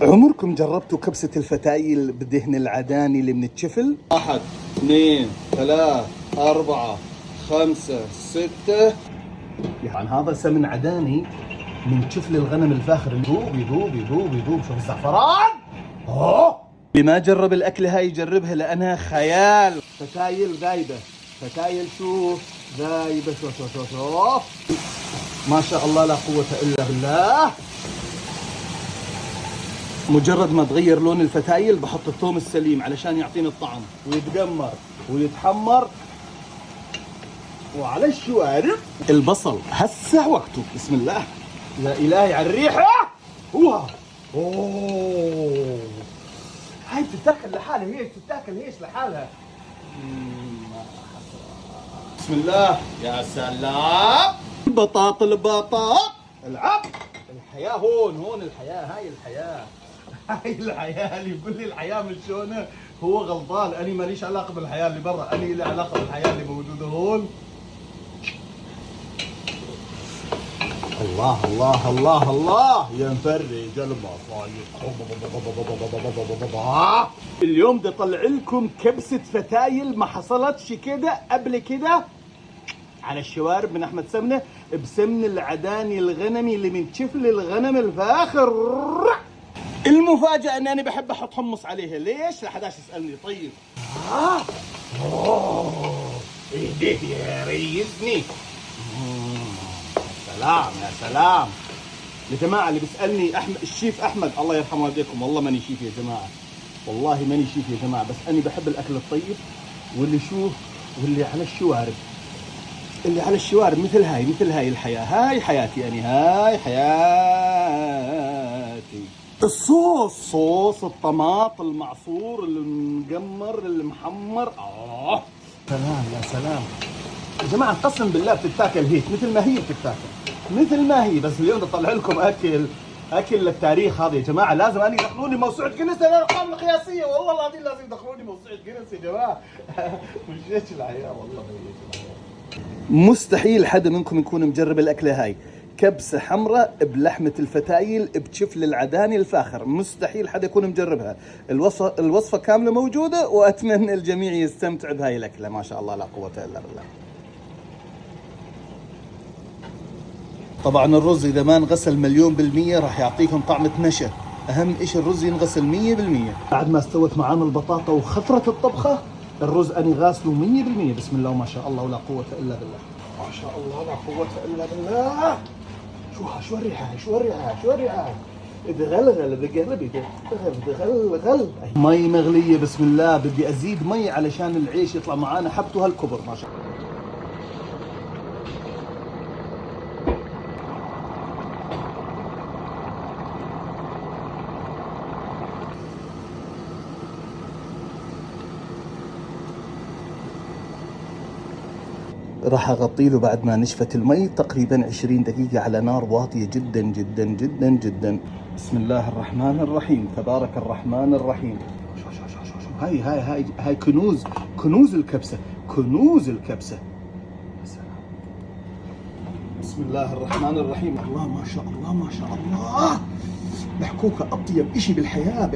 عمركم جربتوا كبسة الفتايل بدهن العداني اللي من التشفل؟ 1 2 3 4 5 6. يعني هذا سمن عداني من تشفل الغنم الفاخر، يذوب يذوب يذوب يذوب. شوف الزعفران. اللي ما جرب الأكلة هاي يجربها لأنها خيال. فتايل ذايبة، فتايل شوف ذايبة. شوف شوف شوف شوف، ما شاء الله لا قوة إلا بالله. مجرد ما تغير لون الفتايل بحط الثوم السليم علشان يعطيني الطعم ويتقمر ويتحمر. وعلى الشوارب البصل هسه وقته. بسم الله، يا إلهي على الريحة. اوه هاي بتتاكل لحالها، هي بتتاكل هيش لحالها. بسم الله، يا سلام. بطاط البطاط العب. الحياة هون الحياة. هاي الحياة، هاي الحياة. اللي يقول لي الحياة من شلونها هو غلطان. أنا ماليش علاقة بالحياة اللي برا، أنا لي علاقة بالحياة اللي موجودة هون. الله الله الله الله يا مفرج المصايب. اليوم بدي اطلع لكم كبسة فتايل ما حصلتش كده قبل كده على الشوارب من احمد سمنه، بسمن العداني الغنمي اللي من شفل الغنم الفاخر. المفاجأة ان انا بحب احط حمص عليها. ليش؟ لحداش يسألني. طيب ايديه يا ريسني. سلام يا سلام يا جماعة. اللي بيسألني الشيف أحمد، الله يرحم والديكم، والله ماني شيف يا جماعة، والله ماني شيف يا جماعة، بس أنا بحب الأكل الطيب واللي شوف واللي على الشوارب. اللي على الشوارب مثل هاي الحياة. هاي حياتي أنا، هاي حياتي. صوص الطماط المعصور المقمر المحمر. سلام يا سلام يا جماعة. قسم بالله بتتاكل هيك مثل ما هي بتتاكل، مثل ما هي. بس اليوم بدي اطلع لكم اكل للتاريخ هذا يا جماعة. لازم أن يدخلوني موسوعة جينيس للأرقام القياسية. والله العظيم لازم يدخلوني موسوعة جينيس يا جماعة. مش هيك الحياة، والله ما هيك الحياة. مستحيل حدا منكم يكون مجرب الأكلة هاي. كبسة حمراء بلحمة الفتايل بشفل العداني الفاخر. مستحيل حدا يكون مجربها. الوصفة كاملة موجودة، وأتمنى الجميع يستمتع بهاي الأكلة. ما شاء الله لا قوة إلا بالله. طبعا الرز إذا ما انغسل 1,000,000% راح يعطيكم طعمة نشا. أهم إشي الرز ينغسل 100%. بعد ما استوت معانا البطاطا وخفرت الطبخة، الرز أنا غاسله 100%. بسم الله ما شاء الله ولا قوة إلا بالله. ما شاء الله لا قوة إلا بالله. شو الريحة، شو الريحة. بغلغل بقلبي، بغلغل. مي مغلية. بسم الله. بدي أزيد مي علشان العيش يطلع معانا حبته هالكبر. ما شاء الله. راح اغطي له بعد ما نشفت المي تقريبا 20 دقيقة على نار واطية جدا جدا جدا جدا. بسم الله الرحمن الرحيم. تبارك الرحمن الرحيم. شو هاي كنوز الكبسة، كنوز الكبسة. بسم الله الرحمن الرحيم. الله ما شاء الله ما شاء الله. محكوكة أطيب إشي بالحياة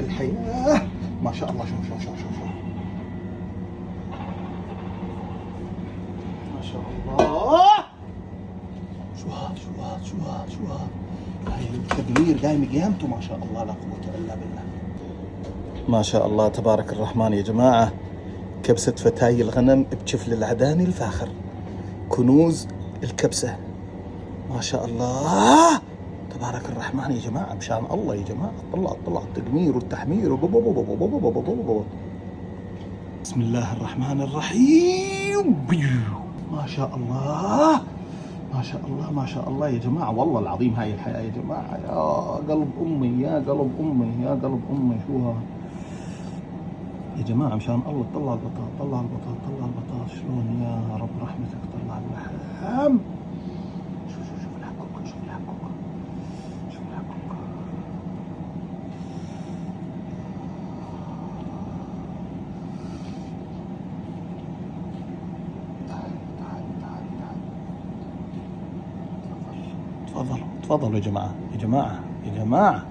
ما شاء الله. شوف ما شاء الله. شو هاد هاي التدوير قايم قيامته. ما شاء الله لا قوة إلا بالله. ما شاء الله تبارك الرحمن يا جماعة. كبسة فتاي الغنم بشفل العداني الفاخر، كنوز الكبسة. ما شاء الله تبارك الرحمن يا جماعة. مشان الله يا جماعة. طلع التقمير والتحمير. بسم الله الرحمن الرحيم. ما شاء الله ما شاء الله ما شاء الله يا جماعة. والله العظيم هاي الحياة يا جماعة. يا قلب أمي يا قلب أمي. شو هذا يا جماعة؟ مشان الله طلع البطاط. شلون يا رب رحمتك طلع اللحم. شوف الحكوكة. تعال. تفضلوا يا جماعة.